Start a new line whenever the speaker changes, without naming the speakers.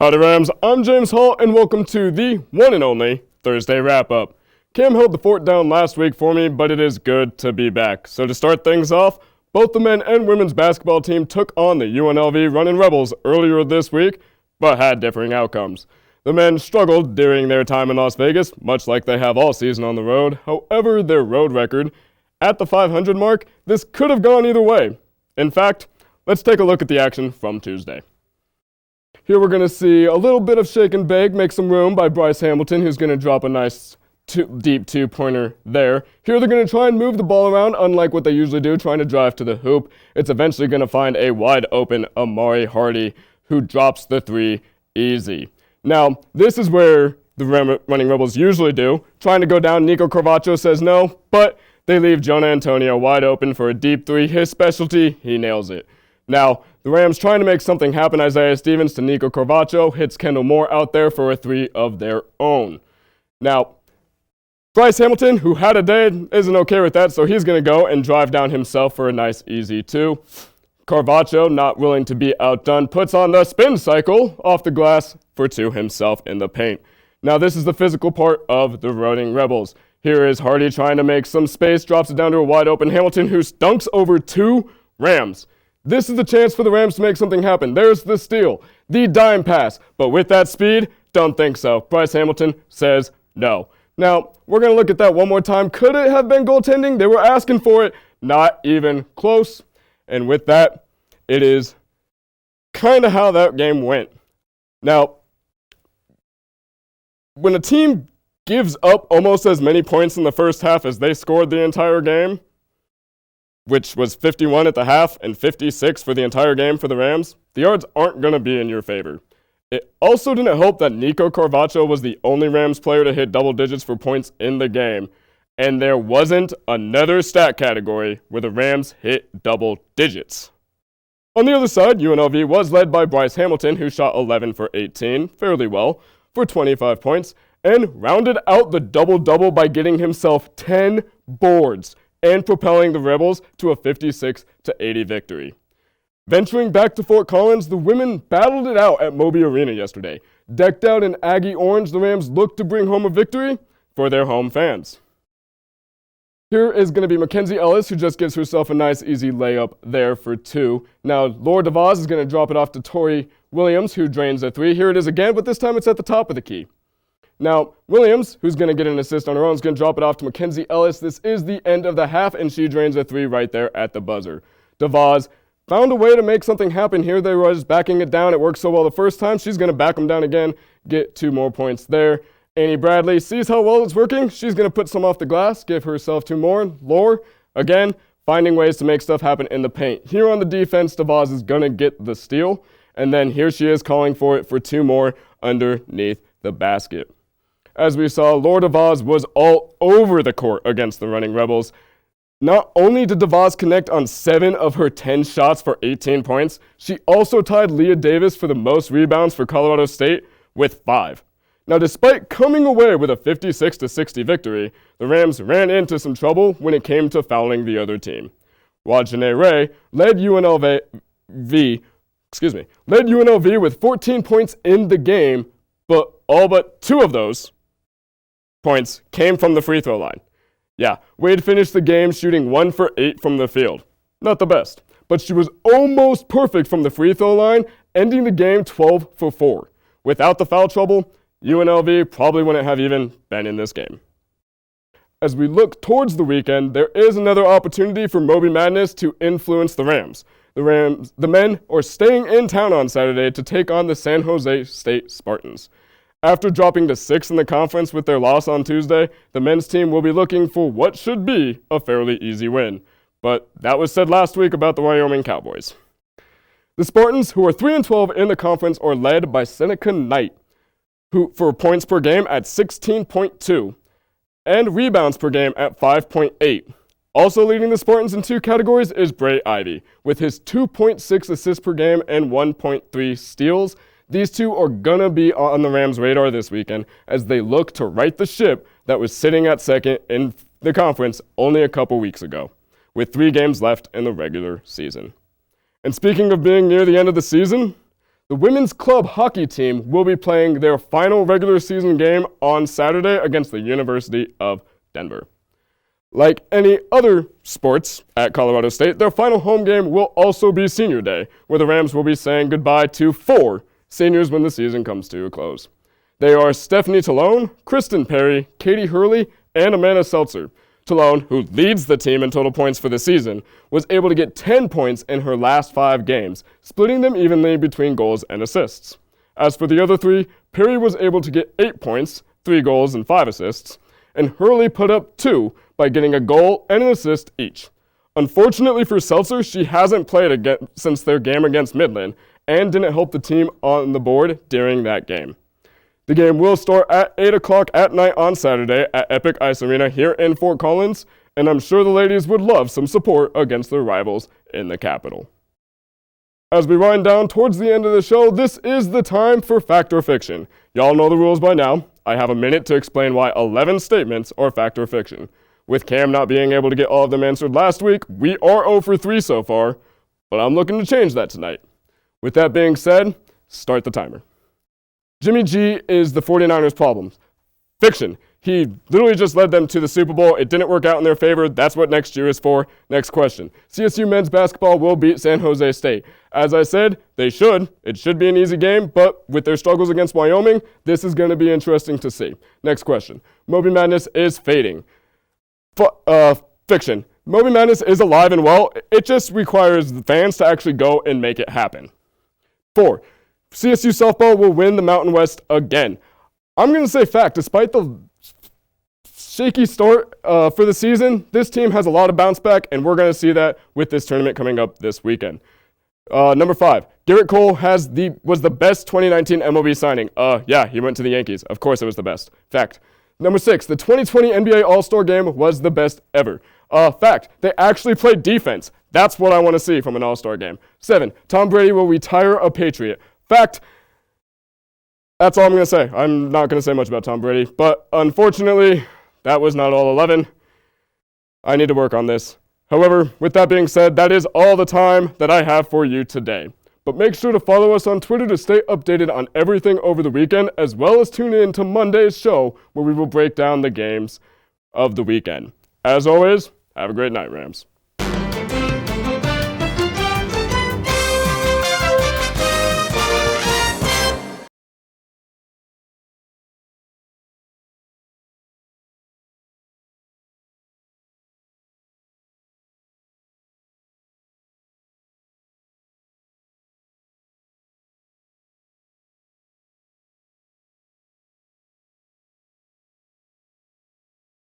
Howdy Rams, I'm James Hall and welcome to the one and only Thursday Wrap-Up. Cam held the fort down last week for me, but it is good to be back. So to start things off, both the men and women's basketball team took on the UNLV Runnin' Rebels earlier this week, but had differing outcomes. The men struggled during their time in Las Vegas, much like they have all season on the road. However, their road record, at the 500 mark, this could have gone either way. In fact, let's take a look at the action from Tuesday. Here we're going to see a little bit of shake and bake, make some room by Bryce Hamilton, who's going to drop a nice deep two-pointer there. Here they're going to try and move the ball around, unlike what they usually do, trying to drive to the hoop. It's eventually going to find a wide-open Amari Hardy, who drops the three easy. Now, this is where the Running Rebels usually do. Trying to go down, Nico Carvaccio says no, but they leave Jonah Antonio wide open for a deep three. His specialty, he nails it. Now, the Rams trying to make something happen. Isaiah Stevens to Nico Carvaccio, hits Kendall Moore out there for a three of their own. Now, Bryce Hamilton, who had a day, isn't okay with that, so he's going to go and drive down himself for a nice easy two. Carvaccio, not willing to be outdone, puts on the spin cycle off the glass for two himself in the paint. Now, this is the physical part of the Running Rebels. Here is Hardy trying to make some space, drops it down to a wide open Hamilton, who dunks over two Rams. This is the chance for the Rams to make something happen. There's the steal, the dime pass. But with that speed, don't think so. Bryce Hamilton says no. Now, we're going to look at that one more time. Could it have been goaltending? They were asking for it. Not even close. And with that, it is kind of how that game went. Now, when a team gives up almost as many points in the first half as they scored the entire game, which was 51 at the half and 56 for the entire game for the Rams, the odds aren't going to be in your favor. It also didn't help that Nico Carvaccio was the only Rams player to hit double digits for points in the game, and there wasn't another stat category where the Rams hit double digits. On the other side, UNLV was led by Bryce Hamilton, who shot 11 for 18, fairly well, for 25 points, and rounded out the double-double by getting himself 10 boards and propelling the Rebels to a 56-80 victory. Venturing back to Fort Collins, the women battled it out at Moby Arena yesterday. Decked out in Aggie orange, the Rams looked to bring home a victory for their home fans. Here is going to be Mackenzie Ellis, who just gives herself a nice easy layup there for two. Now, Laura DeVos is going to drop it off to Tori Williams, who drains a three. Here it is again, but this time it's at the top of the key. Now, Williams, who's going to get an assist on her own, is going to drop it off to Mackenzie Ellis. This is the end of the half, and she drains a three right there at the buzzer. DeVos found a way to make something happen here. They were just backing it down. It worked so well the first time. She's going to back them down again, get 2 more points there. Annie Bradley sees how well it's working. She's going to put some off the glass, give herself 2 more. Lore, again, finding ways to make stuff happen in the paint. Here on the defense, DeVos is going to get the steal, and then here she is calling for it for 2 more underneath the basket. As we saw, Laura DeVos was all over the court against the Running Rebels. Not only did DeVos connect on 7 of her 10 shots for 18 points, she also tied Leah Davis for the most rebounds for Colorado State with 5. Now, despite coming away with a 56-60 victory, the Rams ran into some trouble when it came to fouling the other team. While Janae Ray led UNLV with 14 points in the game, but all but 2 of those points came from the free throw line. Yeah, Wade finished the game shooting 1 for 8 from the field. Not the best, but she was almost perfect from the free throw line, ending the game 12 for 4. Without the foul trouble, UNLV probably wouldn't have even been in this game. As we look towards the weekend, there is another opportunity for Moby Madness to influence the Rams. The men are staying in town on Saturday to take on the San Jose State Spartans. After dropping to 6th in the conference with their loss on Tuesday, the men's team will be looking for what should be a fairly easy win. But that was said last week about the Wyoming Cowboys. The Spartans, who are 3-12 in the conference, are led by Seneca Knight, who for points per game at 16.2 and rebounds per game at 5.8. Also leading the Spartans in 2 categories is Bray Ivy, with his 2.6 assists per game and 1.3 steals. These 2 are going to be on the Rams' radar this weekend as they look to right the ship that was sitting at 2nd in the conference only a couple weeks ago, with 3 games left in the regular season. And speaking of being near the end of the season, The women's club hockey team will be playing their final regular season game on Saturday against the University of Denver. Like any other sports at Colorado State, their final home game will also be Senior Day, where the Rams will be saying goodbye to 4 seniors when the season comes to a close. They are Stephanie Talone, Kristen Perry, Katie Hurley, and Amanda Seltzer. Talone, who leads the team in total points for the season, was able to get 10 points in her last 5 games, splitting them evenly between goals and assists. As for the other 3, Perry was able to get 8 points, 3 goals, and 5 assists, and Hurley put up 2 by getting a goal and an assist each. Unfortunately for Seltzer, she hasn't played again since their game against Midland and didn't help the team on the board during that game. The game will start at 8 o'clock at night on Saturday at Epic Ice Arena here in Fort Collins, and I'm sure the ladies would love some support against their rivals in the capital. As we wind down towards the end of the show, this is the time for Fact or Fiction. Y'all know the rules by now. I have a minute to explain why 11 statements are fact or fiction. With Cam not being able to get all of them answered last week, we are 0 for 3 so far, but I'm looking to change that tonight. With that being said, start the timer. Jimmy G is the 49ers' problem. Fiction. He literally just led them to the Super Bowl. It didn't work out in their favor. That's what next year is for. Next question. CSU men's basketball will beat San Jose State. As I said, they should. It should be an easy game, but with their struggles against Wyoming, this is going to be interesting to see. Next question. Moby Madness is fading. Fiction. Moby Madness is alive and well. It just requires the fans to actually go and make it happen. 4. CSU softball will win the Mountain West again. I'm going to say fact. Despite the shaky start for the season, this team has a lot of bounce back, and we're going to see that with this tournament coming up this weekend. Number 5, Garrett Cole was the best 2019 MLB signing. Yeah, he went to the Yankees. Of course it was the best. Fact. Number 6, the 2020 NBA All-Star Game was the best ever. Fact, they actually played defense. That's what I want to see from an All-Star game. 7, Tom Brady will retire a Patriot. Fact, that's all I'm going to say. I'm not going to say much about Tom Brady, but unfortunately, that was not all 11. I need to work on this. However, with that being said, that is all the time that I have for you today. But make sure to follow us on Twitter to stay updated on everything over the weekend, as well as tune in to Monday's show, where we will break down the games of the weekend. As always, have a great night, Rams.